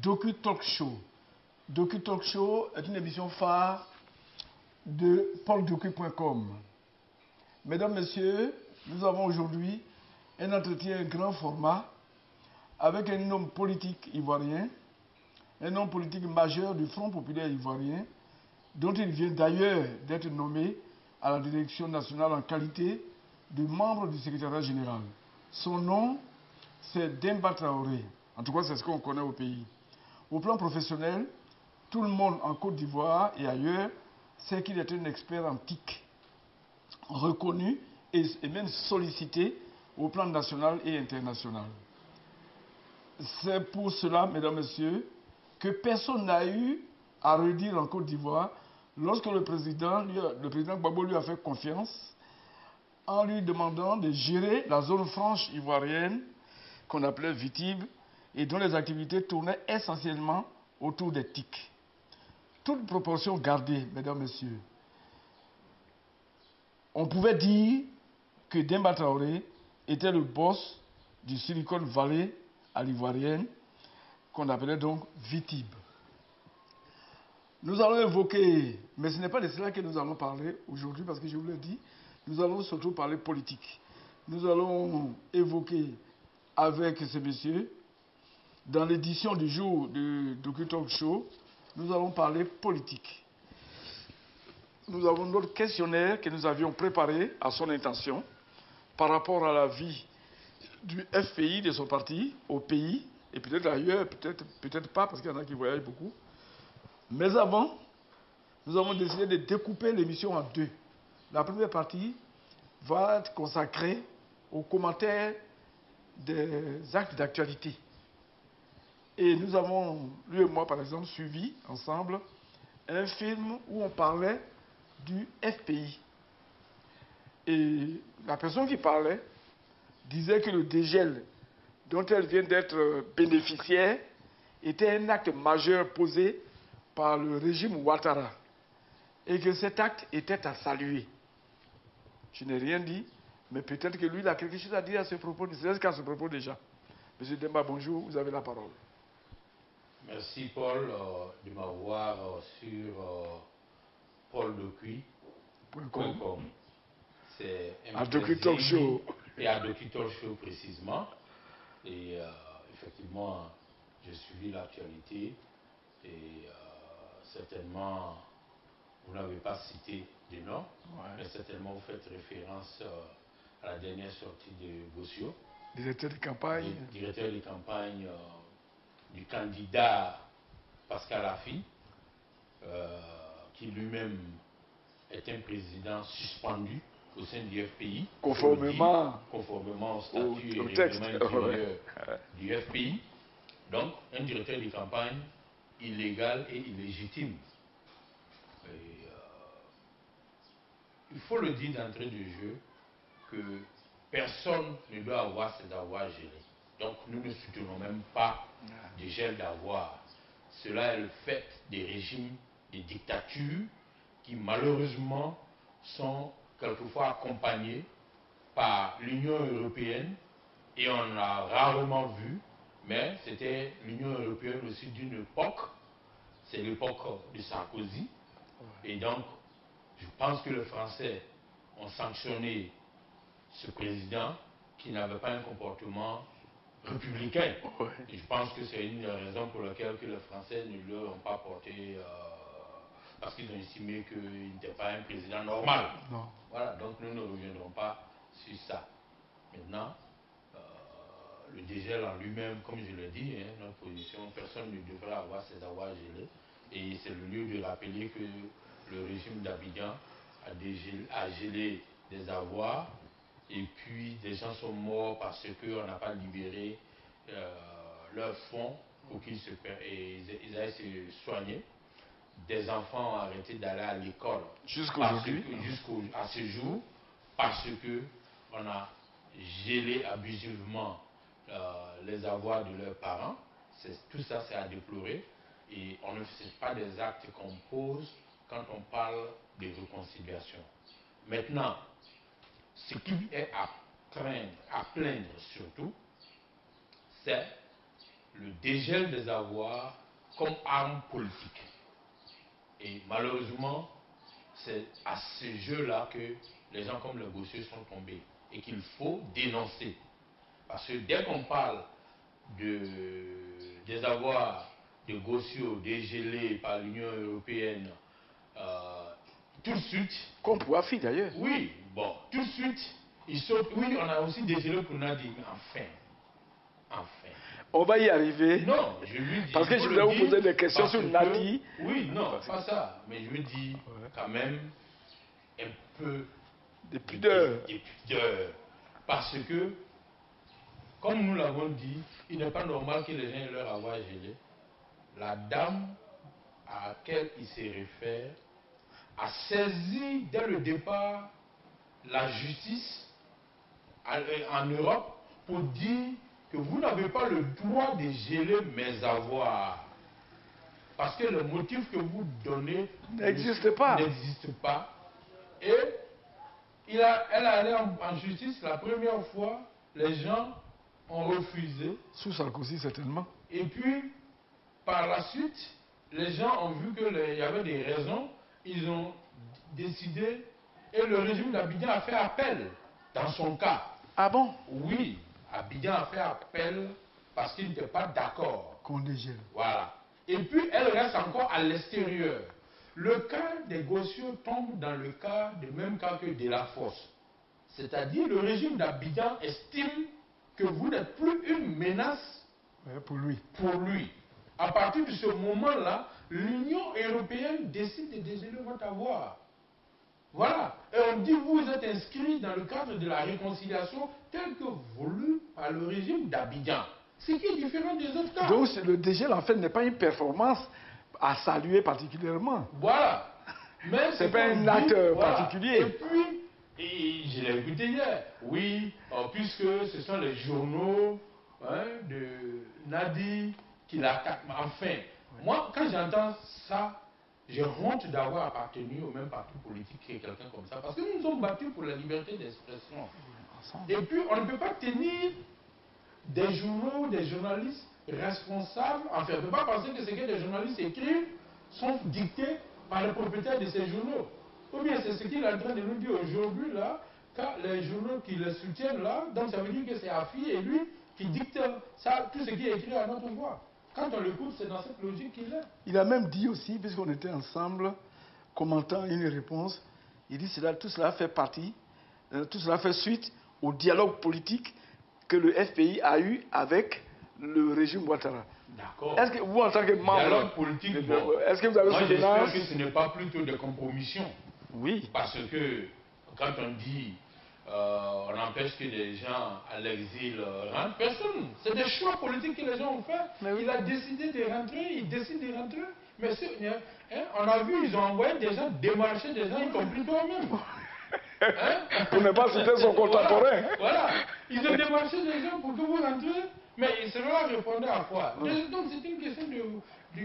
Docu Talk Show. Docu Talk Show est une émission phare de pauldocu.com. Mesdames, Messieurs, nous avons aujourd'hui un entretien grand format avec un homme politique ivoirien, un homme politique majeur du Front populaire ivoirien, dont il vient d'ailleurs d'être nommé à la direction nationale en qualité de membre du secrétariat général. Son nom, c'est Demba Traoré. En tout cas, c'est ce qu'on connaît au pays. Au plan professionnel, tout le monde en Côte d'Ivoire et ailleurs sait qu'il est un expert en TIC, reconnu et même sollicité au plan national et international. C'est pour cela, mesdames, messieurs, que personne n'a eu à redire en Côte d'Ivoire lorsque le président Gbagbo lui a fait confiance en lui demandant de gérer la zone franche ivoirienne qu'on appelait Vitib et dont les activités tournaient essentiellement autour des TIC. Toute proportion gardée, mesdames, messieurs, on pouvait dire que Demba Traoré était le boss du Silicon Valley à l'ivoirienne, qu'on appelait donc Vitib. Nous allons évoquer, mais ce n'est pas de cela que nous allons parler aujourd'hui, parce que je vous l'ai dit, nous allons surtout parler politique. Nous allons évoquer avec ce monsieur, dans l'édition du jour du Docu Talk Show, nous allons parler politique. Nous avons notre questionnaire que nous avions préparé à son intention par rapport à la vie du FPI, de son parti, au pays, et peut-être ailleurs, peut-être pas, parce qu'il y en a qui voyagent beaucoup. Mais avant, nous avons décidé de découper l'émission en deux. La première partie va être consacrée aux commentaires des actes d'actualité. Et nous avons, lui et moi par exemple, suivi ensemble un film où on parlait du FPI. Et la personne qui parlait disait que le dégel dont elle vient d'être bénéficiaire était un acte majeur posé par le régime Ouattara et que cet acte était à saluer. Je n'ai rien dit, mais peut-être que lui, il a quelque chose à dire à ce propos, c'est qu'à ce propos déjà. Monsieur Demba, bonjour, vous avez la parole. Merci Paul de m'avoir sur pauldocu.com. C'est un plaisir. Et à Docu Talk Show précisément. Et effectivement, j'ai suivi l'actualité et certainement, vous n'avez pas cité de nom, mais certainement vous faites référence à la dernière sortie de Bossio. Directeur de campagne. Directeur de campagne du candidat Pascal Affi, qui lui-même est un président suspendu au sein du FPI, conformément au statut et règlement intérieur du FPI. Donc, un directeur de campagne illégal et illégitime. Et, il faut le dire d'entrée de jeu que personne ne doit avoir ses avoirs gelés. Donc, nous ne soutenons même pas des gels d'avoirs. Cela est le fait des régimes, des dictatures qui malheureusement sont quelquefois accompagnés par l'Union européenne et on l'a rarement vu, mais c'était l'Union européenne aussi d'une époque, c'est l'époque de Sarkozy. Et donc, je pense que les Français ont sanctionné ce président qui n'avait pas un comportement républicain. Et je pense que c'est une raison pour laquelle que les Français ne lui ont pas porté, parce qu'ils ont estimé qu'il n'était pas un président normal. Non. Voilà, donc nous ne reviendrons pas sur ça. Maintenant, le dégel en lui-même, comme je l'ai dit, notre position, personne ne devrait avoir ses avoirs gelés. Et c'est le lieu de rappeler que le régime d'Abidjan a gelé des avoirs. Et puis des gens sont morts parce qu'on n'a pas libéré leurs fonds pour qu'ils aillent se soigner. Des enfants ont arrêté d'aller à l'école jusqu'aujourd'hui, à ce jour, parce qu'on a gelé abusivement les avoirs de leurs parents. Tout ça, c'est à déplorer. Et on ne fait pas des actes qu'on pose quand on parle de réconciliation. Maintenant, ce qui est à craindre, à plaindre surtout, c'est le dégel des avoirs comme arme politique. Et malheureusement, c'est à ce jeu-là que les gens comme le Gossieux sont tombés et qu'il faut dénoncer. Parce que dès qu'on parle des avoirs de Gossieux dégelés par l'Union européenne, tout de suite... Comme pour Afi d'ailleurs. Oui, bon, tout de suite, ils sautent. Oui, on a aussi dégelé pour Nadi, mais enfin. On va y arriver. Non, je lui dis... Parce que je voulais vous poser des questions sur Nadi. Oui, non, pas ça. Mais je lui dis quand même un peu... Des pudeurs. Des pudeurs. Parce que, comme nous l'avons dit, il n'est pas normal que les gens aient leur avoir gelé. La dame à laquelle il se réfère a saisi dès le départ la justice en Europe pour dire que vous n'avez pas le droit de geler mes avoirs. Parce que le motif que vous donnez n'existe pas. Et elle est allée en justice la première fois, les gens ont refusé. Sous Sarkozy, certainement. Et puis, par la suite, les gens ont vu qu'il y avait des raisons, ils ont décidé, et le régime d'Abidjan a fait appel dans son cas. Ah bon? Oui, Abidjan a fait appel parce qu'il n'était pas d'accord. Qu'on dégèle. Voilà. Et puis, elle reste encore à l'extérieur. Le cas des Gossieux tombe dans le même cas que de la Force. C'est-à-dire, le régime d'Abidjan estime que vous n'êtes plus une menace pour lui. À partir de ce moment-là, l'Union européenne décide de dégeler votre avoir. Voilà. Et on dit vous êtes inscrit dans le cadre de la réconciliation tel que voulu par le régime d'Abidjan. Ce qui est différent des autres cas. Donc le dégel en fait n'est pas une performance à saluer particulièrement. Voilà. Mais c'est pas un acte particulier. Et puis, je l'ai écouté hier. Oui, puisque ce sont les journaux de Nadi qui l'attaquent. Enfin, moi, quand j'entends ça, j'ai honte d'avoir appartenu au même parti politique que quelqu'un comme ça. Parce que nous nous sommes battus pour la liberté d'expression. Et puis, on ne peut pas tenir des journaux, des journalistes responsables. Enfin, on ne peut pas penser que ce que les journalistes écrivent sont dictés par le propriétaire de ces journaux. Ou bien c'est ce qu'il est en train de nous dire aujourd'hui, là, quand les journaux qui le soutiennent, là, donc ça veut dire que c'est Afi et lui qui dicte ça, tout ce qui est écrit à notre voix. Quand on l'écoute, c'est dans cette logique qu'il est. Il a même dit aussi, puisqu'on était ensemble, commentant une réponse, il dit que tout cela fait partie, tout cela fait suite au dialogue politique que le FPI a eu avec le régime Ouattara. D'accord. Est-ce que vous, en tant que membre... Dialogue politique, est-ce que vous avez souvenance... Moi, j'espère que ce n'est pas plutôt des compromissions. Oui. Parce que quand on dit on empêche que les gens à l'exil rentrent, personne. C'est des choix politiques que les gens ont fait. Oui. Il a décidé de rentrer, il décide de rentrer. Mais on a vu, ils ont envoyé des gens démarcher des gens, y compris toi-même. Pour ne pas citer son contemporain. Voilà. Ils ont démarché des gens pour que vous rentriez. Mais cela répondait à quoi? Donc c'est une question de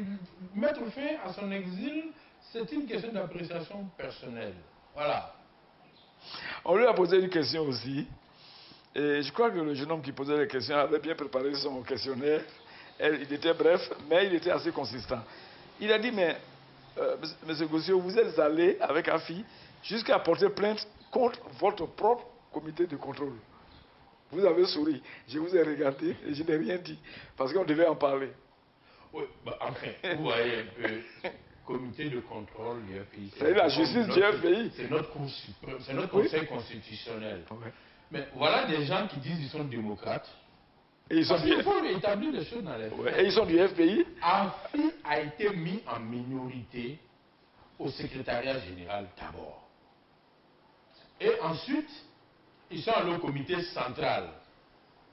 mettre fin à son exil, c'est une question d'appréciation personnelle. Voilà. On lui a posé une question aussi. Et je crois que le jeune homme qui posait les questions avait bien préparé son questionnaire. Il était bref, mais il était assez consistant. Il a dit, mais, M. Gossieux, vous êtes allé avec Afi jusqu'à porter plainte contre votre propre comité de contrôle. Vous avez souri. Je vous ai regardé et je n'ai rien dit. Parce qu'on devait en parler. Oui, bah, enfin, vous voyez un peu... Comité de contrôle du FPI. C'est la justice du FPI. C'est notre Cour suprême, c'est notre Conseil constitutionnel. Oui. Mais voilà des gens qui disent qu'ils sont démocrates. Et ils sont il faut établir les choses dans les faits. Et ils sont du FPI. Afi a été mis en minorité au secrétariat général d'abord. Et ensuite, ils sont allés au comité central,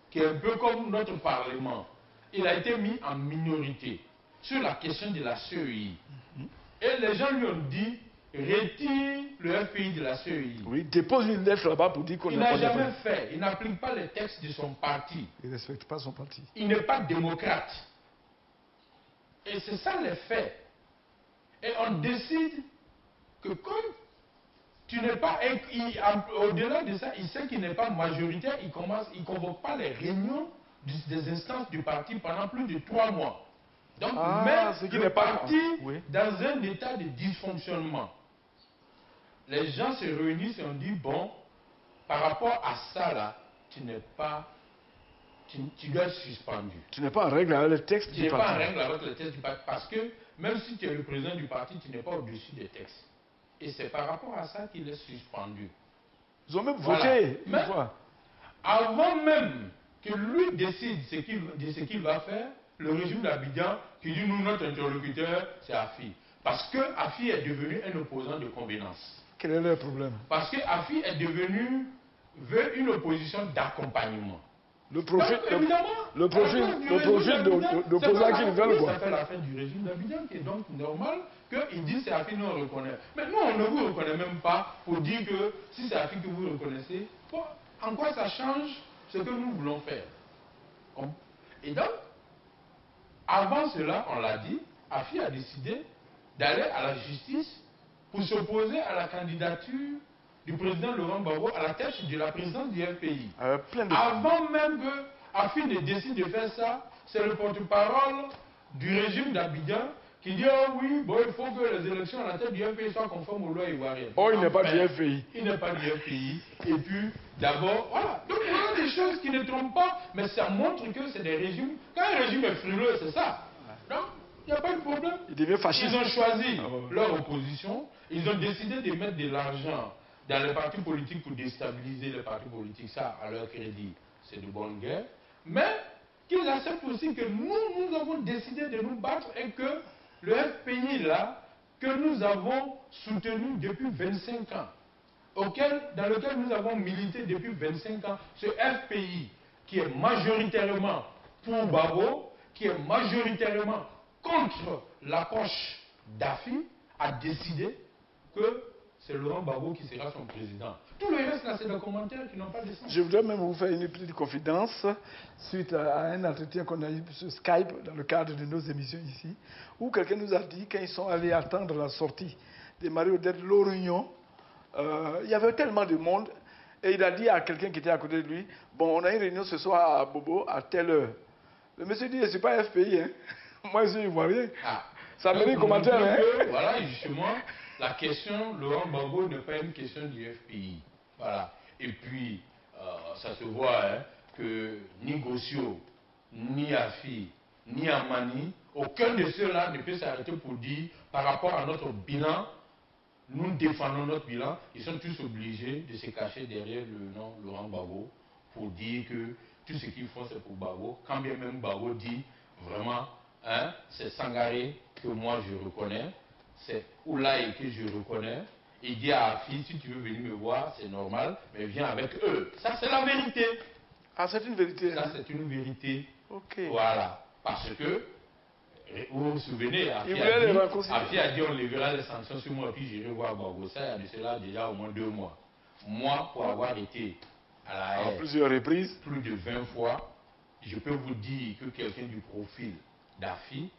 qui est un peu comme notre Parlement. Il a été mis en minorité sur la question de la CEI. Et les gens lui ont dit, retire le FPI de la CEI. Oui, dépose une lettre là-bas pour dire qu'on n'a jamais fait. Il n'applique pas les textes de son parti. Il ne respecte pas son parti. Il n'est pas démocrate. Et c'est ça les faits. Et on décide que comme tu n'es pas... Au-delà de ça, il sait qu'il n'est pas majoritaire, il ne convoque pas les réunions des instances du parti pendant plus de 3 mois. Donc, ce qui le n'est pas parti oui. dans un état de dysfonctionnement. Les gens se réunissent et on dit, bon, par rapport à ça là, tu n'es pas, tu dois être suspendu. Tu n'es pas en règle avec le texte Tu du n'es parti. pas en règle avec le texte du parti parce que même si tu es le président du parti, tu n'es pas au-dessus des textes. Et c'est par rapport à ça qu'il est suspendu. Ils ont même Voilà. voté une Mais fois. avant même que lui décide de ce qu'il va faire, le régime d'Abidjan qui dit nous, notre interlocuteur, c'est Afi. Parce que Afi est devenu un opposant de convenance. Quel est leur problème? Parce que Afi est devenu, veut une opposition d'accompagnement. Le profil, le profil d'opposant qu'ils veulent voir. Ça fait la fin du régime d'Abidjan qui est donc normal qu'ils disent c'est Afi, nous on reconnaît. Mais nous on ne vous reconnaît même pas pour dire que si c'est Afi que vous reconnaissez, bon, en quoi ça change ce que nous voulons faire? Et donc, avant cela, on l'a dit, Afi a décidé d'aller à la justice pour s'opposer à la candidature du président Laurent Gbagbo à la tête de la présidence du FPI. Avant même que Afi ne décide de faire ça, c'est le porte-parole du régime d'Abidjan qui dit oh oui, bon, il faut que les élections à la tête du FPI soient conformes aux lois ivoiriennes. Oh, il n'est pas du FPI. Il n'est pas du FPI. Et puis, d'abord, voilà. Donc, il y a des choses qui ne trompent pas, mais ça montre que c'est des régimes. Quand un régime est frileux, c'est ça. Donc, il n'y a pas de problème. Il devient fasciste. Ils ont choisi leur opposition. Ils ont décidé de mettre de l'argent dans les partis politiques pour déstabiliser les partis politiques. Ça, à leur crédit, c'est de bonne guerre. Mais qu'ils acceptent aussi que nous avons décidé de nous battre et que le FPI, là, que nous avons soutenu depuis 25 ans, dans lequel nous avons milité depuis 25 ans, ce FPI qui est majoritairement pour Gbagbo, qui est majoritairement contre l'approche d'Afi, a décidé que c'est Laurent Gbagbo qui sera son président. Tout le reste, là, c'est des commentaires qui n'ont pas de sens. Je voudrais même vous faire une petite confidence suite à un entretien qu'on a eu sur Skype dans le cadre de nos émissions ici, où quelqu'un nous a dit, quand ils sont allés attendre la sortie de Marie-Odette Lorignon, il y avait tellement de monde, et il a dit à quelqu'un qui était à côté de lui, bon, on a une réunion ce soir à Bobo à telle heure. Le monsieur dit, je ne suis pas FPI, hein. Moi je suis ivoirien. Ça mérite commentaire, hein. Voilà, justement, la question, Laurent Gbagbo n'est pas une question du FPI. Voilà. Et puis, ça se voit hein, que ni Gossio, ni Afi, ni Amani, aucun de ceux-là ne peut s'arrêter pour dire, par rapport à notre bilan, nous défendons notre bilan, ils sont tous obligés de se cacher derrière le nom Laurent Gbagbo pour dire que tout ce qu'ils font c'est pour Gbagbo, quand bien même Gbagbo dit vraiment, hein, c'est Sangaré que moi je reconnais, c'est Oulaye que je reconnais. Il dit à Afi, si tu veux venir me voir, c'est normal, mais viens avec eux. Ça, c'est la vérité. Ah, c'est une vérité. Ça, c'est une vérité. Ok. Voilà. Parce que, vous vous souvenez, Afi a dit, on lèvera les sanctions sur moi, puis j'irai voir Gbagbo. Ça, il y a de cela déjà au moins 2 mois. Moi, pour avoir été à la haie, plusieurs reprises, plus de 20 fois, je peux vous dire que quelqu'un du profil d'Afi,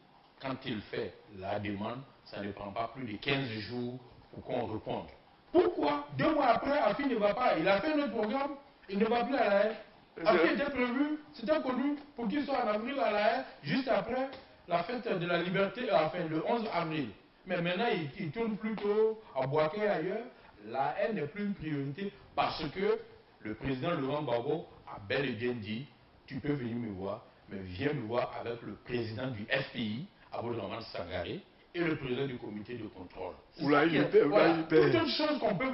quand il fait la demande, ça ne prend pas plus de 15 jours pour qu'on réponde. Pourquoi 2 mois après, Afi ne va pas? Il a fait notre programme, il ne va plus à la haie. Afi était prévu, c'était connu pour qu'il soit en avril à la haie, juste après la fête de la liberté, enfin le 11 avril. Mais maintenant, il tourne plutôt à Boaké ailleurs. La haie n'est plus une priorité parce que le président Laurent Gbagbo a bel et bien dit, tu peux venir me voir, mais viens me voir avec le président du FPI, Aboudraman Sangaré, et le président du comité de contrôle. Toute autre chose qu'on peut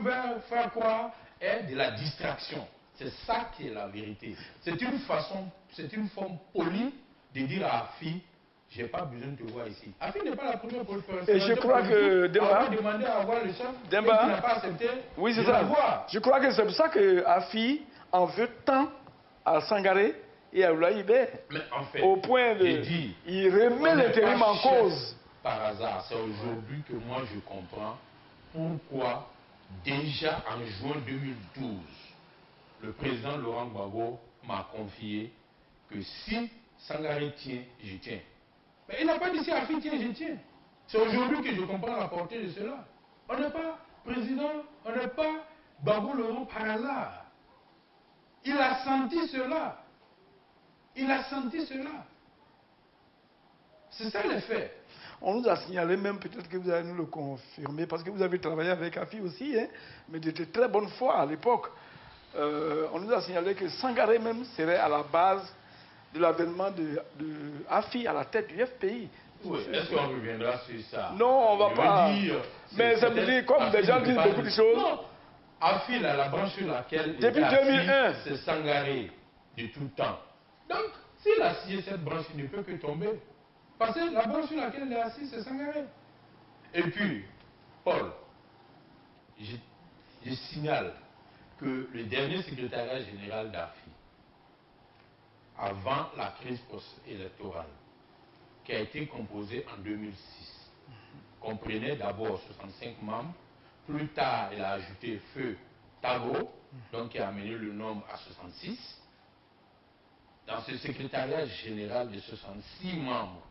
faire croire est de la distraction. C'est ça qui est la vérité. C'est une façon, c'est une forme polie de dire à Afi, j'ai pas besoin de te voir ici. Afi n'est pas la première personne. Et je crois que Demba a demandé à voir le chef, Demba, il n'a pas accepté. Oui, c'est ça. Je crois que c'est pour ça que Afi en veut tant à Sangaré et à Oulaye Ibe. Mais en fait, au point de, il remet l'intérim en cause. Par hasard, c'est aujourd'hui que moi je comprends pourquoi déjà en juin 2012, le président Laurent Gbagbo m'a confié que si Sangaré tient, je tiens. Mais il n'a pas dit si Afi tient, je tiens. C'est aujourd'hui que je comprends la portée de cela. On n'est pas président, on n'est pas Gbagbo Laurent par hasard. Il a senti cela. Il a senti cela. C'est ça les faits. On nous a signalé même, peut-être que vous allez nous le confirmer, parce que vous avez travaillé avec AFI aussi, hein, mais de très bonne foi à l'époque. On nous a signalé que Sangaré même serait à la base de l'avènement de AFI à la tête du FPI. Oui, est-ce qu'on reviendra sur ça? Non, on ne va pas. Mais ça veut dire, comme des gens disent beaucoup de choses. Non, AFI, la branche sur laquelle depuis 2001, c'est Sangaré de tout temps. Donc, s'il a scié cette branche, il ne peut que tomber. Parce que la branche sur laquelle il est assis, c'est Sangaré. Et puis, Paul, je signale que le dernier secrétariat général d'AFI, avant la crise post-électorale, qui a été composé en 2006, comprenait d'abord 65 membres. Plus tard, il a ajouté Feu Tago, donc qui a amené le nombre à 66. Dans ce secrétariat général de 66 membres,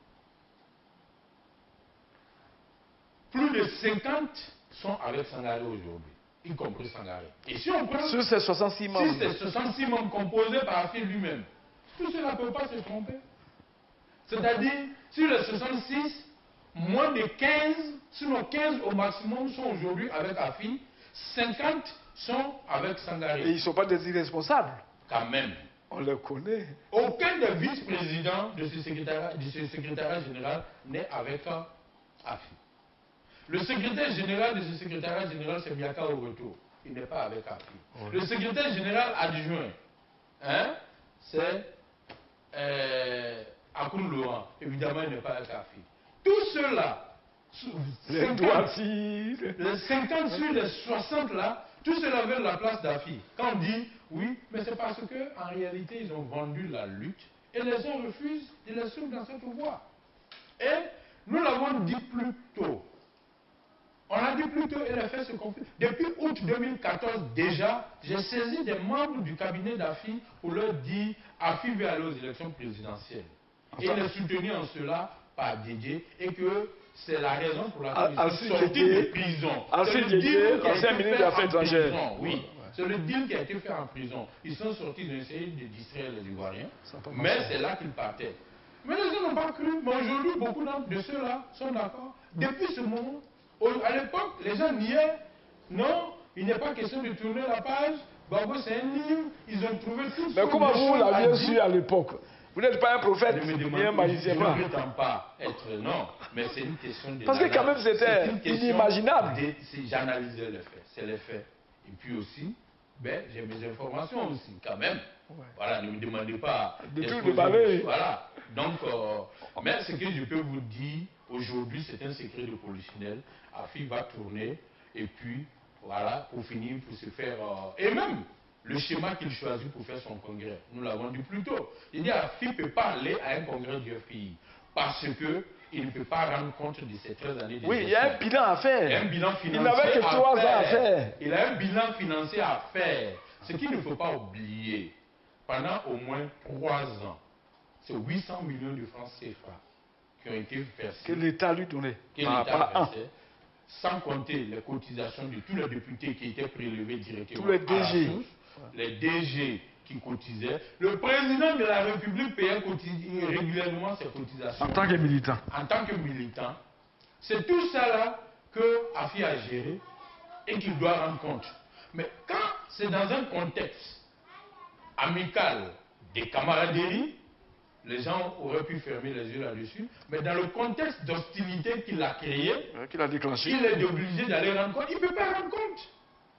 plus de 50 sont avec Sangaré aujourd'hui, y compris Sangaré. Et si on prend sur ces 66 membres, si ces 66 membres composés par AFI lui-même, tout cela ne peut pas se tromper. C'est-à-dire, sur les 66, moins de 15, sinon 15 au maximum sont aujourd'hui avec AFI, 50 sont avec Sangaré. Et ils ne sont pas des irresponsables. Quand même. On les connaît. Aucun des vice-présidents de ce secrétariat général n'est avec AFI. Le secrétaire général de ce secrétariat général, c'est Biaka au retour. Il n'est pas avec AFI. Oui. Le secrétaire général adjoint, hein, c'est Akoun Laurent. Évidemment, il n'est pas avec AFI. Tous ceux-là, les 50 sur les 60 là, tous ceux-là veulent la place d'AFI. Quand on dit oui, mais c'est parce qu'en réalité, ils ont vendu la lutte et les gens refusent de les suivre dans cette voie. Et nous l'avons dit plus tôt. On a dit plus tôt et les faits se confirment. Depuis août 2014, déjà, j'ai saisi des membres du cabinet d'AFI pour leur dire AFI veut aller aux élections présidentielles. Et les soutenir en cela par Didier et que c'est la raison pour laquelle ils sont sortis de prison. C'est le deal qui a été fait en prison. Oui, c'est le deal qui a été fait en prison. Ils sont sortis, ils ont essayé de distraire les Ivoiriens, mais c'est là qu'ils partaient. Mais les gens n'ont pas cru. Mais aujourd'hui, beaucoup de ceux-là sont d'accord. Depuis ce moment, à l'époque, les gens niaient. Non, il n'est pas question de tourner la page. Babo, c'est un livre. Ils ont trouvé tout. Mais comment vous l'aviez su à l'époque? Vous n'êtes pas un prophète, ni un magicien. Je ne prétends pas être, non, mais c'est une question de... Parce que quand même, c'était inimaginable. J'analysais les faits, c'est les faits. Et puis aussi, ben, j'ai mes informations aussi, quand même. Ouais. Voilà, ne me demandez pas... De tout déballer. Voilà. Donc, mais ce que je peux vous dire, aujourd'hui, c'est un secret de polichinelle. AFI va tourner, et puis, voilà, pour finir, pour se faire... et même... Le schéma qu'il choisit pour faire son congrès, nous l'avons dit plus tôt. Il dit AFI ne peut pas aller à un congrès du FPI parce qu'il ne peut pas rendre compte de ces 13 années de gestion. Oui, il y a un bilan à faire. Il y a un bilan financier. Il n'avait que 3 ans à faire. Il a un bilan financier à faire. Ce qu'il ne faut pas oublier, pendant au moins 3 ans, c'est 800 millions de francs CFA qui ont été versés. Que l'État lui donnait. Que l'État versait. Sans compter les cotisations de tous les députés qui étaient prélevés directement. Tous les DG. Les DG qui cotisaient. Le président de la République payait régulièrement ses cotisations. En tant que militant. En tant que militant. C'est tout ça là que AFI a géré et qu'il doit rendre compte. Mais quand c'est dans un contexte amical des camaraderies, les gens auraient pu fermer les yeux là-dessus. Mais dans le contexte d'hostilité qu'il a créé, qu'il a déclenché, il est obligé d'aller rendre compte. Il ne peut pas rendre compte.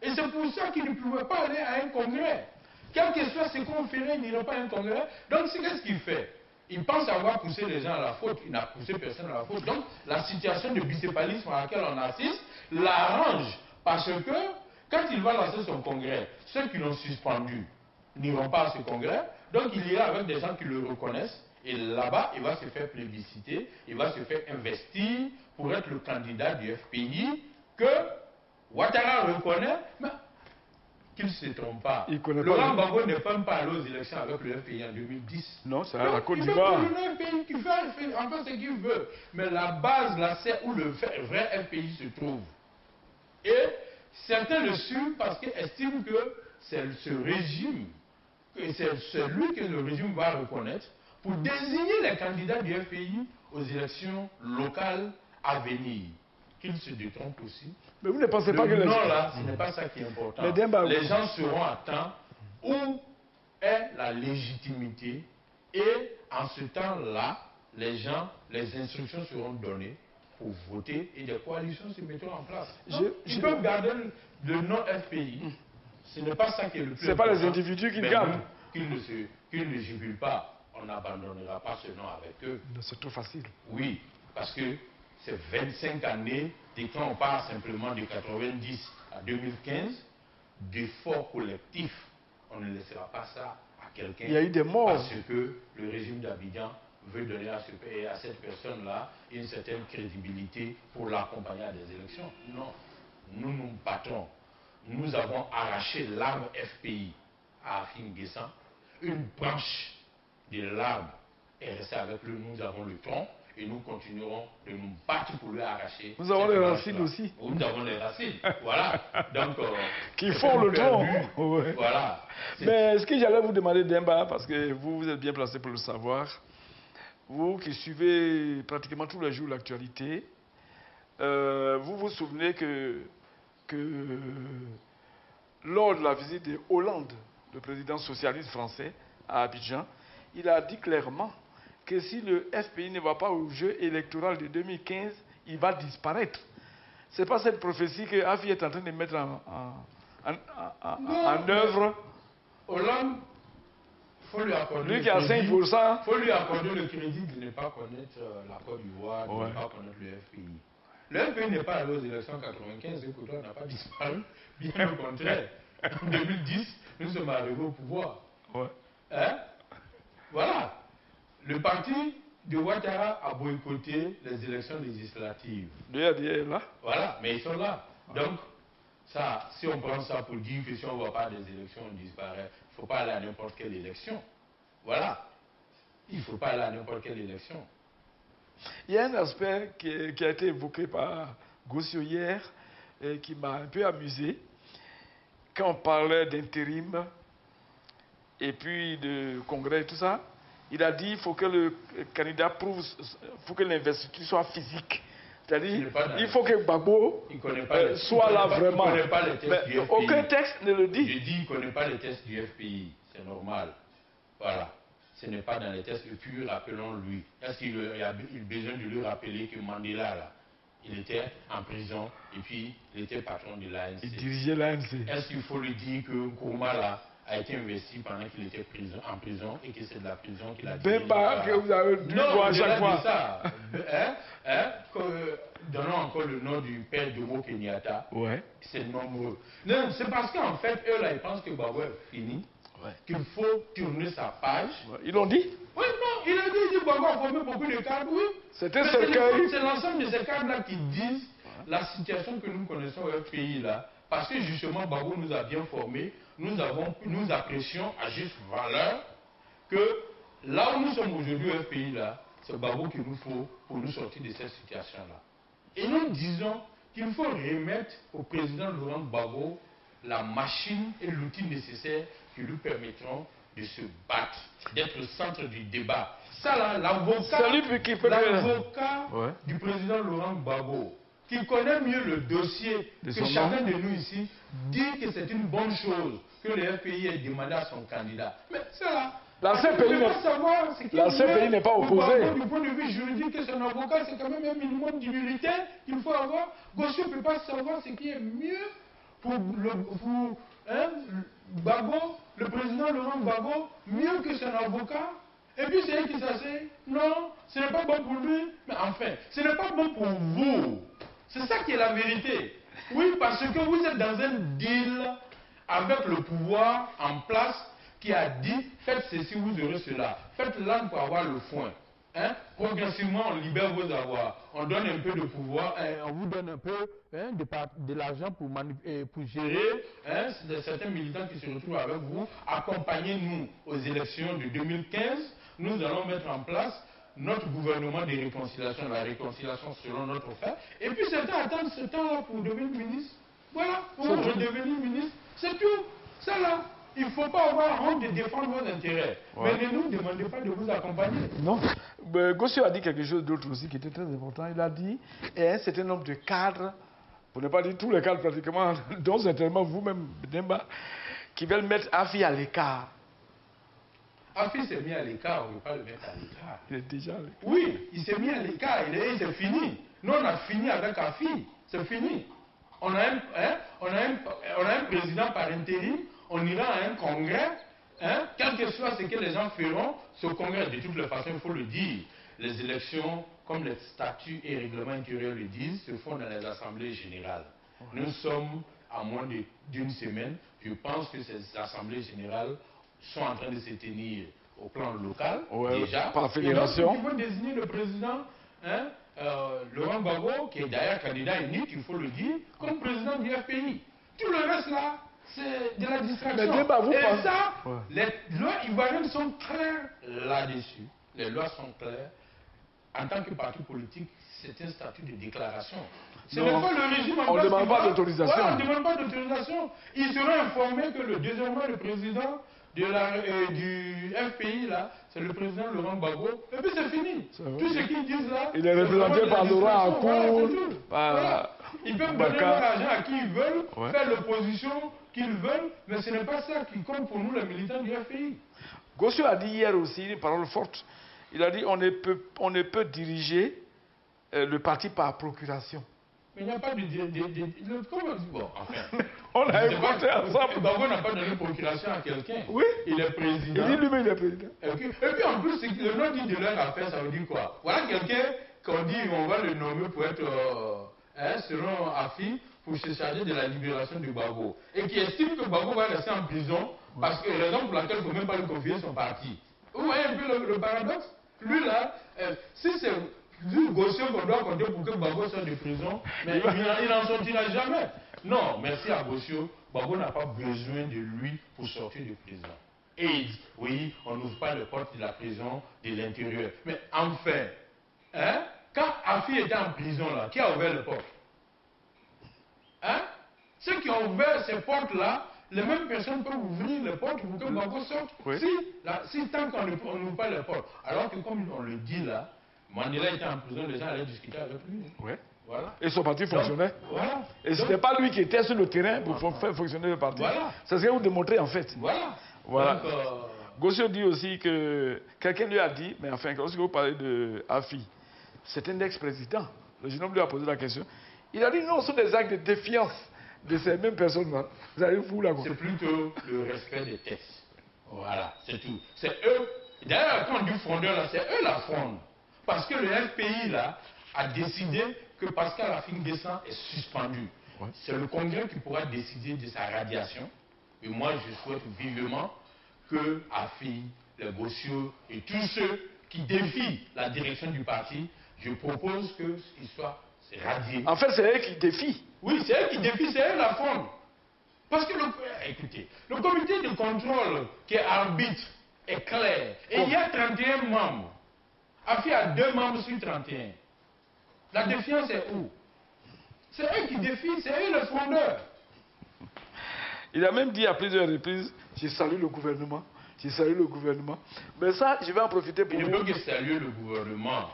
Et c'est pour ça qu'il ne pouvait pas aller à un congrès. Quel que soit ce qu'on ferait, il n'irait pas à un congrès. Donc, qu'est-ce qu'il fait? Il pense avoir poussé les gens à la faute. Il n'a poussé personne à la faute. Donc, la situation de bicépalisme à laquelle on assiste l'arrange. Parce que, quand il va lancer son congrès, ceux qui l'ont suspendu n'iront pas à ce congrès. Donc, il ira avec des gens qui le reconnaissent. Et là-bas, il va se faire plébisciter. Il va se faire investir pour être le candidat du FPI que Ouattara reconnaît, mais qu'il ne se trompe pas. Laurent Gbagbo n'est pas allé aux élections avec le FPI en 2010. Non, c'est la Côte d'Ivoire. Il veut un pays qui fait en fait ce qu'il veut. Mais la base, là, c'est où le vrai FPI se trouve. Et certains le suivent parce qu'ils estiment que c'est ce régime, que c'est celui que le régime va reconnaître. pour désigner les candidats du FPI aux élections locales à venir. Qu'ils se détrompent aussi. Mais vous ne pensez pas que le nom là, ce n'est pas ça qui est important. Les gens seront à temps où est la légitimité et en ce temps-là, les instructions seront données pour voter et des coalitions se mettront en place. Ils peuvent garder le nom FPI. Ce n'est pas ça qui est le plus important. Ce n'est pas les individus qui gardent. Qu'ils ne jubilent pas. On n'abandonnera pas ce nom avec eux. C'est trop facile. Oui, parce que c'est 25 années, et quand on part simplement de 90 à 2015, d'efforts collectifs, on ne laissera pas ça à quelqu'un. Il y a eu des morts. Parce que le régime d'Abidjan veut donner à cette personne-là une certaine crédibilité pour l'accompagner à des élections. Non, nous nous battons. Nous avons arraché l'arbre FPI à Afin Guessan. Une branche de l'arbre est restée avec lui. Nous avons le tronc. Et nous continuerons de nous battre pour lui arracher. Nous avons les racines aussi. Nous avons les racines, voilà. Donc, qui font le tronc. Ouais. Voilà. Mais ce que j'allais vous demander, Demba, parce que vous êtes bien placé pour le savoir, vous qui suivez pratiquement tous les jours l'actualité, vous vous souvenez que lors de la visite de Hollande, le président socialiste français, à Abidjan, il a dit clairement que si le FPI ne va pas au jeu électoral de 2015, il va disparaître. Ce n'est pas cette prophétie que Afi est en train de mettre en œuvre. Hollande, faut lui accorder lui qui a 5%. Il faut lui accorder le crédit de ne pas connaître la Côte d'Ivoire, de ne pas connaître le FPI. Le FPI n'est pas allé aux élections 95 et pourtant n'a pas disparu. Bien au contraire. En 2010, nous sommes arrivés au pouvoir. Ouais. Hein? Voilà. Le parti de Ouattara a boycotté les élections législatives. Là. Voilà, mais ils sont là. Donc, ça, si on prend ça pour dire que si on ne va pas à des élections, on disparaît, il ne faut pas aller à n'importe quelle élection. Voilà. Il ne faut pas aller à n'importe quelle élection. Il y a un aspect qui a été évoqué par Gossio hier et qui m'a un peu amusé. Quand on parlait d'intérim et puis de congrès et tout ça, il a dit qu'il faut que le candidat prouve, faut que l'investiture soit physique. C'est-à-dire, il faut que Gbagbo soit là vraiment. Il ne connaît pas les tests du FPI. Aucun texte ne le dit. Je dis qu'il ne connaît pas les tests du FPI. C'est normal. Voilà. Ce n'est pas dans les tests. Et puis, rappelons-lui. Est-ce qu'il a besoin de lui rappeler que Mandela, là, il était en prison et puis il était patron de l'ANC. Il dirigeait l'ANC. Est-ce qu'il faut lui dire que Nkrumah, là, a été investi pendant qu'il était en prison et que c'est de la prison qu'il a dirigé. Pas que vous avez dû voir à chaque fois. Ça. Donnons encore le nom du père de Mo Kenyatta. Ouais. C'est nombreux. Non, c'est parce qu'en fait, eux là, ils pensent que Gbagbo est fini, qu'il faut tourner sa page. Ouais. Ils l'ont dit? Oui, non, il a dit que Gbagbo a formé beaucoup de cadres, oui. C'est l'ensemble de ces cadres-là qui disent la situation que nous connaissons au FPI là. Parce que justement, Gbagbo nous a bien formés. Nous apprécions à juste valeur que là où nous sommes aujourd'hui au FPI là, c'est Gbagbo qu'il nous faut pour nous sortir de cette situation-là. Et nous disons qu'il faut remettre au président Laurent Gbagbo la machine et l'outil nécessaire qui lui permettront de se battre, d'être au centre du débat. Ça là, l'avocat du président Laurent Gbagbo, qui connaît mieux le dossier que chacun de nous ici, dit que c'est une bonne chose que le FPI ait demandé à son candidat. Mais ça là, la CPI n'est pas opposée. Du point de vue juridique, que son avocat, c'est quand même un minimum d'humilité qu'il faut avoir. Gossio ne peut pas savoir ce qui est mieux pour Gbagbo, le président Laurent Gbagbo, mieux que son avocat. Et puis c'est lui qui s'assied. Non, ce n'est pas bon pour lui. Mais enfin, ce n'est pas bon pour vous. C'est ça qui est la vérité. Oui, parce que vous êtes dans un deal avec le pouvoir en place qui a dit faites ceci, vous aurez cela. Faites l'âne pour avoir le foin. Hein? Progressivement, on libère vos avoirs. On donne un peu de pouvoir, on vous donne un peu de l'argent pour gérer certains militants qui se retrouvent avec vous. Accompagnez-nous aux élections de 2015. Nous allons mettre en place notre gouvernement de réconciliation, la réconciliation selon notre fait. Et puis certains attendent ce temps-là pour devenir ministre. Voilà, pour devenir ministre. C'est tout. Ça là, il faut pas avoir honte de défendre vos intérêts. Ouais. Mais ne nous demandez pas de vous accompagner. Non. Gossio a dit quelque chose d'autre aussi qui était très important. Il a dit, et un certain nombre de cadres, pour ne pas dire tous les cadres pratiquement, dont certainement vous-même, Demba, qui veulent mettre Afi à l'écart. Afi s'est mis à l'écart, on ne veut pas le mettre à l'écart. Il est déjà à l'écart. Oui, il s'est mis à l'écart, c'est fini. Nous, on a fini avec Afi, c'est fini. On a un président par intérim, on ira à un congrès, quel que soit ce que les gens feront, ce congrès, de toutes les façons, il faut le dire, les élections, comme les statuts et règlements intérieurs le disent, se font dans les assemblées générales. Nous sommes à moins d'une semaine, je pense que ces assemblées générales sont en train de se tenir au plan local, déjà. Par fédération. Et donc, il faut désigner le président, Laurent Gbagbo, qui est d'ailleurs candidat unique, il faut le dire, comme président du FPI. Tout le reste là, c'est de la distraction. Et ça, les lois ivoiriennes sont claires là-dessus. Les lois sont claires. En tant que parti politique, c'est un statut de déclaration. Ce n'est pas le régime en place. On ne demande pas d'autorisation. Voilà, on ne demande pas d'autorisation. Ils seront informés que désormais le président du FPI, là, c'est le président Laurent Gbagbo. Et puis c'est fini. Tout ce qu'ils disent là. Il est représenté par Laurent Akour. Voilà. Ils peuvent donner leur argent à qui ils veulent, faire l'opposition qu'ils veulent, mais ce n'est pas ça qui compte pour nous, les militants du FPI. Gossio a dit hier aussi une parole forte. Il a dit on ne peut diriger le parti par procuration. Mais il n'y a pas de... Comment bon, enfin... On a écouté ensemble. Gbagbo n'a pas donné procuration à quelqu'un. Oui. Il est président. Il dit lui-même il est président. Et puis en plus, le nom dit de leur affaire, ça veut dire quoi? Voilà quelqu'un qu'on dit on va le nommer pour être selon Afi, pour se charger de la libération du Gbagbo. Et qui estime que Gbagbo va rester en prison parce que raison pour laquelle il ne faut même pas lui confier son parti. Vous voyez un peu le paradoxe? Lui là, si c'est du Gossio qu'on doit compter pour que Gbagbo sorte de prison, mais il n'en sortira jamais. Non, merci à Gossio, Gbagbo n'a pas besoin de lui pour sortir de prison. Et oui, on n'ouvre pas les portes de la prison de l'intérieur. Mais enfin, quand Afi était en prison là, qui a ouvert les portes? Ceux qui ont ouvert ces portes-là, les mêmes personnes peuvent ouvrir les portes pour que Gbagbo sorte. Oui. Si tant qu'on n'ouvre pas les portes. Alors que comme on le dit là, Mandela était en prison, les gens allaient discuter avec lui. Oui. Voilà. Et son parti fonctionnait. Voilà. Et ce n'était pas lui qui était sur le terrain pour faire fonctionner le parti. Voilà. C'est ce que vous démontrez en fait. Voilà. Donc, Gossio dit aussi que quelqu'un lui a dit, mais enfin, lorsque vous parlez de Afi, c'est un ex-président. Le jeune homme lui a posé la question. Il a dit non, ce sont des actes de défiance de ces mêmes personnes-là. Vous allez vous là. C'est plutôt le respect des textes. Voilà, c'est tout. C'est eux. D'ailleurs, quand on dit fondeur là, c'est eux la fondent. Parce que le FPI là a décidé que Pascal Affi-N'Guessan est suspendu. Ouais. C'est le Congrès qui pourra décider de sa radiation. Et moi, je souhaite vivement que Afi, les Gossio et tous ceux qui défient la direction du parti, je propose qu'ils soient radiés. En fait, c'est eux qui défient. Oui, c'est eux qui défient, c'est eux la fondent. Parce que, écoutez, le comité de contrôle qui est arbitre est clair. Et il y a 31 membres. Afi a 2 membres sur 31. La défiance est où? C'est eux qui défient, c'est eux les fondeurs. Il a même dit à plusieurs reprises, j'ai salué le gouvernement, j'ai salué le gouvernement. Mais ça, je vais en profiter pour... Il ne peut que saluer le gouvernement,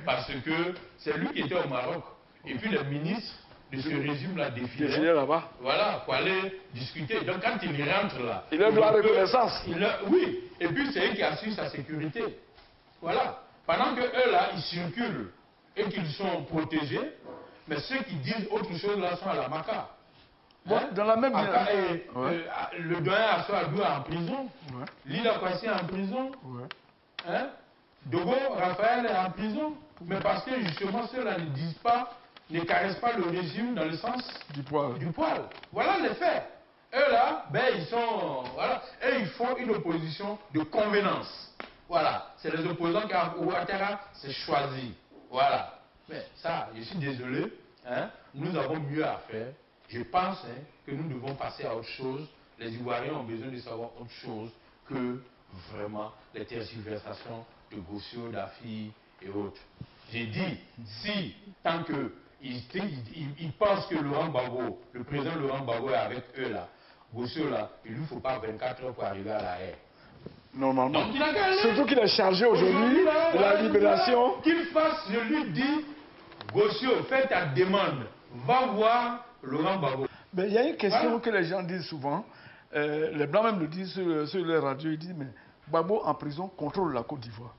parce que c'est lui qui était au Maroc. Et puis les ministres de ce régime-là défilaient là-bas. Voilà, pour aller discuter. Donc quand il rentre là... Il a de la reconnaissance. Oui, et puis c'est eux qui assurent sa sécurité. Voilà. Pendant que eux là, ils circulent et qu'ils sont protégés, mais ceux qui disent autre chose là sont à la maca. Bon, dans la même le doyen Assoadou est en prison. Lila Kwasi est en prison. Dogo Raphaël est en prison. Mais parce que justement ceux-là ne disent pas, ne caressent pas le régime dans le sens du poil. Voilà les faits. Eux là, ben ils sont. Voilà. Et ils font une opposition de convenance. Voilà. C'est les opposants qu'Ouattara s'est choisi. Voilà. Mais ça, je suis désolé. Nous avons mieux à faire. Je pense que nous devons passer à autre chose. Les Ivoiriens ont besoin de savoir autre chose que vraiment les tergiversations de Gossio, d'Afi et autres. J'ai dit, si, tant qu'ils pensent que Laurent Gbagbo, le président Laurent Gbagbo est avec eux là, Gossio là, il ne lui faut pas 24 heures pour arriver à la haie. Normalement. Donc, il a qu'à aller. Surtout qu'il est chargé aujourd'hui de la libération. Qu'il fasse, je lui dis, Gossio, fais ta demande. Va voir Laurent Gbagbo. Mais il y a une question que les gens disent souvent. Les Blancs même le disent sur les radios. Ils disent, mais Gbagbo en prison contrôle la Côte d'Ivoire.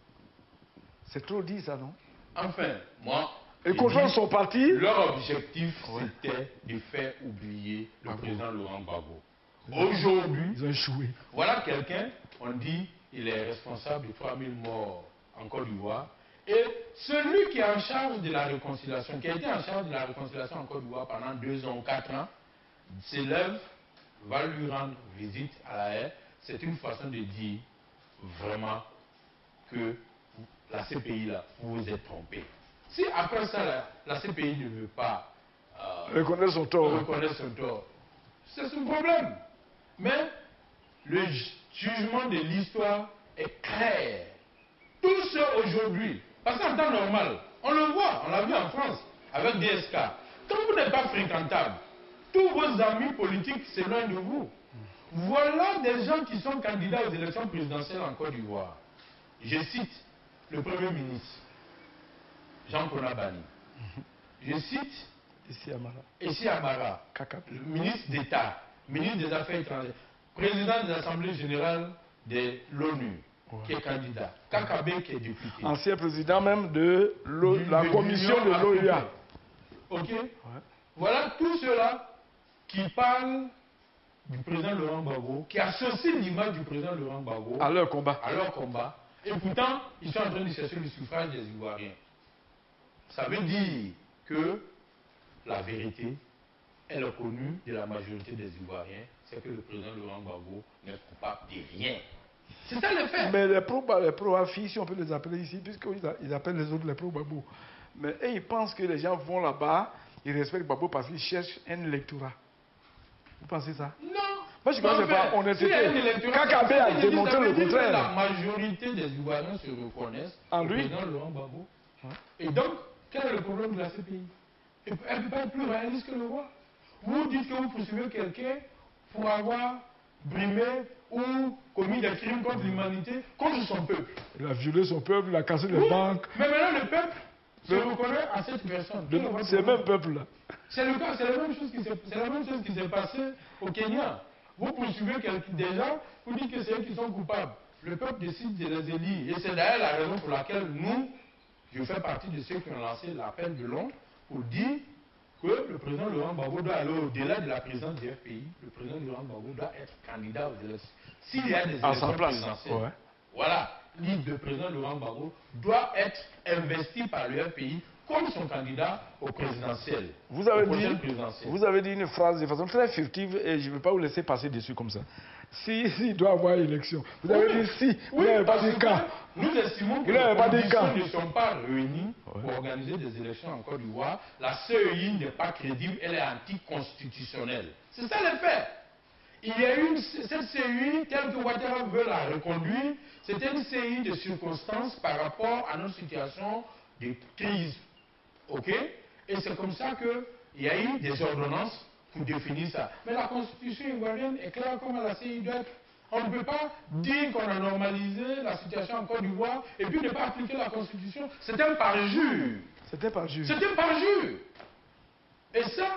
C'est trop dit ça, non? Enfin, moi... Et contrôle son parti. Leur objectif, c'était de faire oublier le président Laurent Gbagbo. Aujourd'hui, ils ont échoué. Voilà quelqu'un, on dit, il est responsable de 3000 morts en Côte d'Ivoire. Et celui qui est en charge de la réconciliation, qui a été en charge de la réconciliation en Côte d'Ivoire pendant 2 ans ou 4 ans, s'élève, va lui rendre visite à la haie. C'est une façon de dire vraiment que la CPI, là, vous vous êtes trompé. Si après ça, la CPI ne veut pas reconnaître son tort, c'est son problème. Mais le jugement de l'histoire est clair. Tout ce aujourd'hui, parce qu'en temps normal, on le voit, on l'a vu en France, avec DSK. Quand vous n'êtes pas fréquentable, tous vos amis politiques s'éloignent de vous. Voilà des gens qui sont candidats aux élections présidentielles en Côte d'Ivoire. Je cite le Premier ministre, Jean Konabani. Je cite Essi Amara, le ministre d'État, ministre des Affaires étrangères, président de l'Assemblée générale de l'ONU, qui est candidat, Kakabe qui est député. Ancien président même de la commission de l'OUA. Ok. Voilà tous ceux-là qui parlent du président Laurent Gbagbo, qui associent l'image du président Laurent Gbagbo à leur combat. Et pourtant, ils sont en train de chercher le suffrage des Ivoiriens. Ça veut dire que la vérité, elle est connue de la majorité des Ivoiriens, c'est que le président Laurent Gbagbo n'est coupable de rien. C'est ça le fait. Mais les pro-Afi, si on peut les appeler ici, puisqu'ils appellent les autres les pro-Gbagbo. Mais ils pensent que les gens vont là-bas, ils respectent Gbagbo parce qu'ils cherchent un électorat. Vous pensez ça? Non. Moi, je pense que c'est pas honnêteté. Kakabe a démontré le contraire. La majorité des Ivoiriens se reconnaissent en lui. Président Laurent Gbagbo. Et donc, quel est le problème de la CPI? Elle ne peut pas être plus réaliste que le roi. Vous dites que vous poursuivez quelqu'un pour avoir brimé ou commis des crimes contre l'humanité, contre son peuple. Il a violé son peuple, il a cassé les banques. Mais maintenant, le peuple se reconnaît à cette personne. C'est le même peuple-là. C'est le cas, c'est la même chose qui s'est passée au Kenya. Vous poursuivez des gens, vous dites que c'est eux qui sont coupables. Le peuple décide de les élire. Et c'est d'ailleurs la raison pour laquelle nous, je fais partie de ceux qui ont lancé l'appel de Londres pour dire que le président Laurent Gbagbo doit aller au-delà de la présidence du FPI. Le président Laurent Gbagbo doit être candidat aux élections. S'il y a des élections présidentielles, voilà, le président Laurent Gbagbo doit être investi par le FPI comme son candidat au présidentiel. Vous avez dit une phrase de façon très furtive et je ne vais pas vous laisser passer dessus comme ça. S'il doit y avoir élection. Vous avez dit si, vous n'avez pas dit quand. Nous estimons que les conditions ne sont pas réunies pour organiser des élections en Côte d'Ivoire. La CEI n'est pas crédible, elle est anticonstitutionnelle. C'est ça le fait. Il y a eu cette CEI, telle que Ouattara veut la reconduire, c'était une CEI de circonstances par rapport à notre situation de crise. OK? Et c'est comme ça qu'il y a eu des ordonnances pour définir ça. Mais la constitution ivoirienne est claire comme la CEI doit être. On ne peut pas dire qu'on a normalisé la situation en Côte d'Ivoire et puis ne pas appliquer la constitution. C'est un parjure. C'est un parjure. C'est un parjure. Et ça,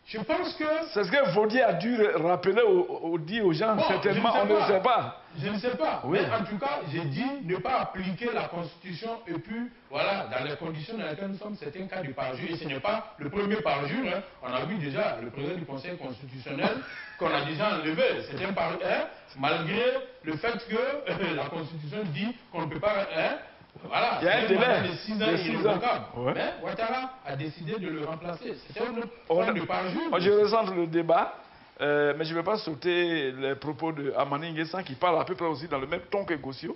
je pense que... C'est ce que Vaudier a dû rappeler aux gens. Bon, certainement, on ne sait pas. Je ne sais pas. Oui. Mais en tout cas, j'ai dit ne pas appliquer la Constitution et puis, voilà, dans les conditions dans lesquelles nous sommes, c'est un cas de parjure. Et ce n'est pas le premier parjure. Hein. On a vu déjà le président du Conseil constitutionnel qu'on a déjà enlevé. C'est un parjure, hein, malgré le fait que la Constitution dit qu'on ne peut pas... Hein, voilà, il y a un délai de 6 ans irrévocable. Ouais. Mais Ouattara a décidé de le remplacer. C'était un point de parjure. Je recentre le débat, mais je ne vais pas sauter les propos de Amani Nguessan qui parle à peu près aussi dans le même ton que Gossio.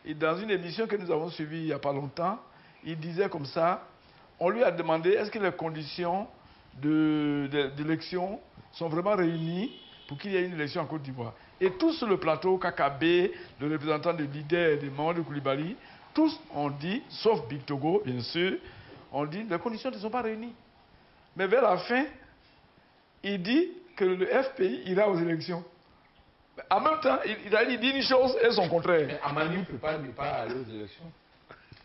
Et dans une émission que nous avons suivie il n'y a pas longtemps, il disait comme ça, on lui a demandé est-ce que les conditions d'élection sont vraiment réunies pour qu'il y ait une élection en Côte d'Ivoire. Et tous sur le plateau, Kakabe, le représentant des leaders de Mamadou Koulibaly, tous ont dit, sauf Big Togo, bien sûr, ont dit les conditions ne sont pas réunies. Mais vers la fin, il dit que le FPI ira aux élections. En même temps, il a dit une chose et son contraire. Mais Amani ne peut pas ne pas aller aux élections.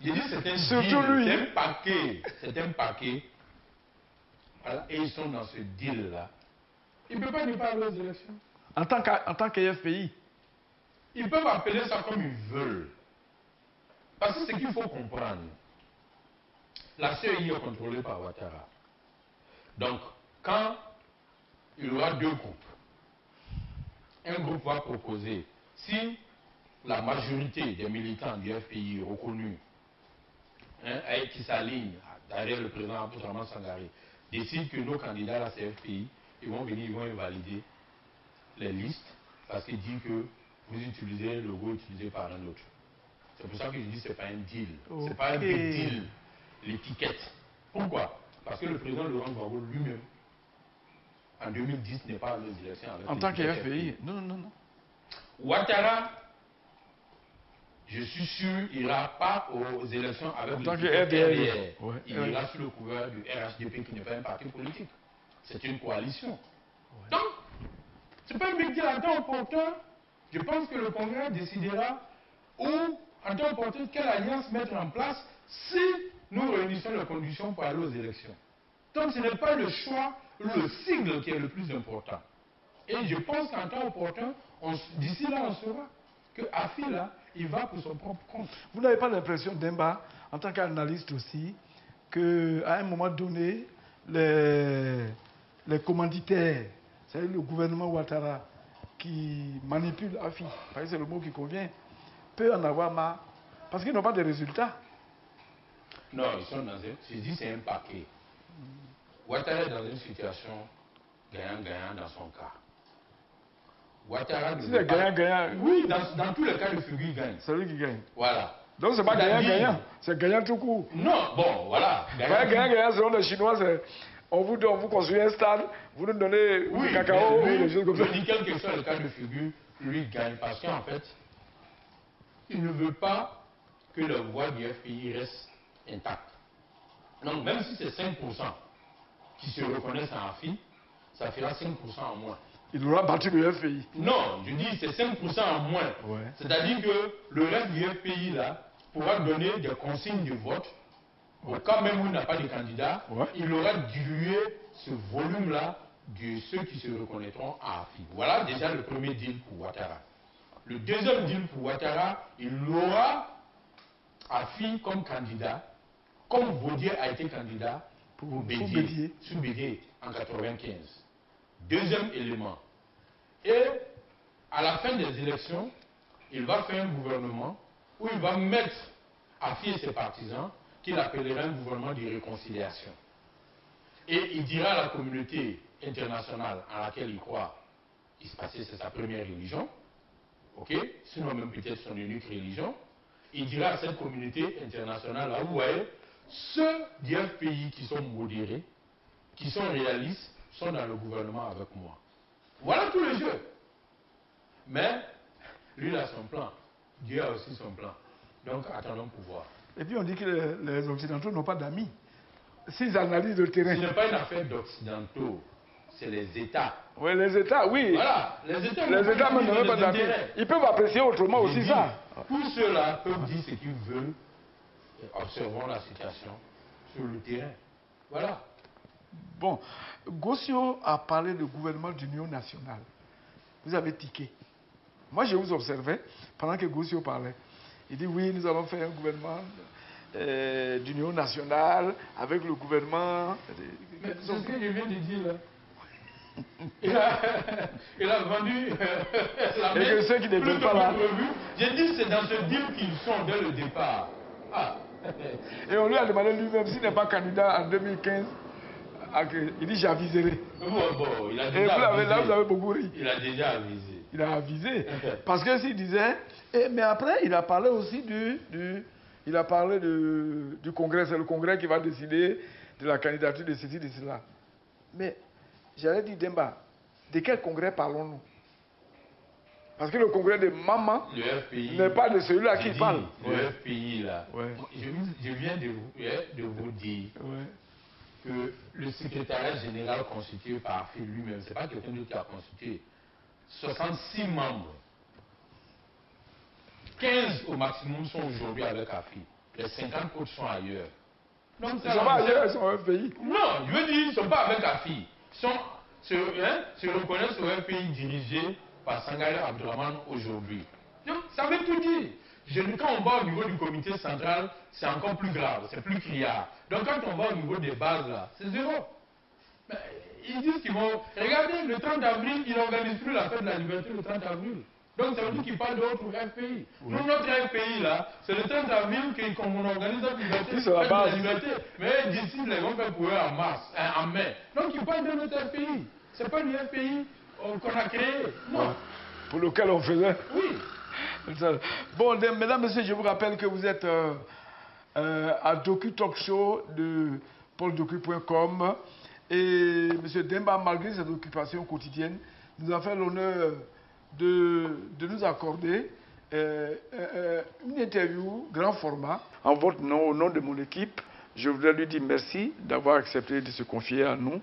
J'ai dit c'est un Surtout deal, lui. c'est un paquet. C'est un paquet. Voilà. Et ils sont dans ce deal-là. Ils ne peuvent pas ne pas aller aux élections. En tant qu'FPI. Ils peuvent appeler ça comme ils veulent. Parce que ce qu'il faut comprendre, la CEI est contrôlée par Ouattara. Donc, quand il y aura deux groupes, un groupe va proposer, si la majorité des militants du FPI reconnus, qui s'alignent derrière le président Abdourahmane Sangaré, décident que nos candidats à la CFPI, ils vont venir, ils vont invalider les listes, parce qu'ils disent que vous utilisez le logo utilisé par un autre. C'est pour ça que je dis que ce n'est pas un deal. Okay. Ce n'est pas un big deal, l'étiquette. Pourquoi? Parce que le président Laurent Gbagbo lui-même, en 2010, n'est pas allé aux élections avec En tant que FPI. Non. Ouattara, je suis sûr, il n'ira pas aux élections avec le RDR. Ouais. Il ira sous le couvert du RHDP qui n'est pas un parti politique. C'est une coalition. Ouais. Donc, ce n'est pas un big deal en temps opportun. Je pense que le Congrès décidera où, en temps opportun, quelle alliance mettre en place si nous réunissons les conditions pour aller aux élections. Donc, ce n'est pas le choix, le sigle qui est le plus important. Et je pense qu'en temps opportun, d'ici là, on saura que Afi, là, il va pour son propre compte. Vous n'avez pas l'impression, Demba, en tant qu'analyste aussi, qu'à un moment donné, les commanditaires, c'est-à-dire le gouvernement Ouattara, qui manipule Afi, parce que c'est le mot qui convient, peut en avoir marre, parce qu'ils n'ont pas de résultats. Non, ils sont dans je dis c'est un paquet. Ouattara est dans une situation gagnant-gagnant dans son cas. Ouattara... Si c'est gagnant-gagnant... Oui, dans tous les cas de figure, il gagne. C'est lui qui gagne. Voilà. Donc c'est pas gagnant-gagnant, c'est gagnant tout court. Non, bon, voilà. Gagnant-gagnant, selon les Chinois, c'est... On vous donne, vous construisez un stade, vous nous donnez du cacao, lui, des choses comme ça. Je dis quel que soit le cas de figure, lui gagne parce qu'en fait, il ne veut pas que la voix du FPI reste intacte. Donc même si c'est 5% qui se reconnaissent en AFI, ça fera 5% en moins. Il aura battu le FPI. Non, je dis c'est 5% en moins. Ouais. C'est-à-dire que le reste du FPI là pourra donner des consignes de vote. Au cas même où il n'a pas de candidat, il aura dilué ce volume-là de ceux qui se reconnaîtront à AFI. Voilà déjà le premier deal pour Ouattara. Le deuxième deal pour Ouattara, il aura AFI comme candidat, comme Baudier a été candidat pour Bédié, sous Bédié en 1995. Deuxième élément. Et à la fin des élections, il va faire un gouvernement où il va mettre AFI et ses partisans qu'il appellera un gouvernement de réconciliation. Et il dira à la communauté internationale en laquelle il croit, c'est sa première religion, ok, sinon même peut-être son unique religion, il dira à cette communauté internationale, là, vous voyez, ceux du FPI qui sont modérés, qui sont réalistes, sont dans le gouvernement avec moi. Voilà tout le jeu. Mais, lui, il a son plan. Dieu a aussi son plan. Donc, attendons pour voir. Et puis on dit que les Occidentaux n'ont pas d'amis. S'ils analysent le terrain... Ce n'est pas une affaire d'Occidentaux, c'est les États. Oui, les États, oui. Voilà, les États même n'ont pas d'amis. Ils peuvent apprécier autrement aussi ça. Tous ceux-là peuvent dire ce qu'ils veulent, observons la situation sur le terrain. Voilà. Bon, Gossio a parlé de gouvernement d'union nationale. Vous avez tiqué. Moi, je vous observais pendant que Gossio parlait. Il dit oui, nous allons faire un gouvernement d'union nationale avec le gouvernement. Mais c'est ce que je viens de dire là. Il a vendu la et que ceux qui ne veulent pas là. J'ai dit c'est dans ce deal qu'ils sont dès le départ. Ah. Et on lui a demandé lui-même s'il n'est pas candidat en 2015. Il dit j'aviserai. Bon, il a déjà et avisé. là, vous avez beaucoup ri. Il a déjà avisé. Il a avisé. Parce que s'il disait... mais après, il a parlé aussi du Congrès. C'est le Congrès qui va décider de la candidature de ceci, de cela. Mais, j'allais dire, Demba, de quel Congrès parlons-nous? Parce que le Congrès de Maman n'est pas de celui-là qui parle. Le FPI, là, je viens de vous dire que que le secrétariat général constitué par AFI lui-même, ce n'est pas quelqu'un d'autre qui a constitué, 66 membres, 15 au maximum sont aujourd'hui avec AFI, les 50 autres sont ailleurs. Donc, ils sont pas ailleurs, ils sont dans un pays. Non, je veux dire, ils ne sont pas avec AFI. Ils se reconnaissent sur un pays dirigé par Sangaré Abdourahmane aujourd'hui. Donc, ça veut tout dire. Quand on va au niveau du comité central, c'est encore plus grave, c'est plus criard. Donc quand on va au niveau des bases, là, c'est zéro. Mais ils disent qu'ils vont... Regardez, le 30 avril, ils n'organisent plus la fête de la liberté le 30 avril. Donc ça veut dire qu'ils parlent de notre FPI. Nous, notre FPI, là, c'est le 30 avril qu'on organise notre liberté, la fête de la liberté. Mais d'ici, ils vont faire pour eux en mai. Donc ils parlent de notre FPI. Ce n'est pas le FPI qu'on a créé. Non. Pour lequel on faisait. Oui. Bon, mesdames, messieurs, je vous rappelle que vous êtes à Docu Talk Show de pauldocu.com et M. Demba, malgré ses occupations quotidiennes, nous a fait l'honneur de nous accorder une interview grand format. En votre nom, au nom de mon équipe, je voudrais lui dire merci d'avoir accepté de se confier à nous.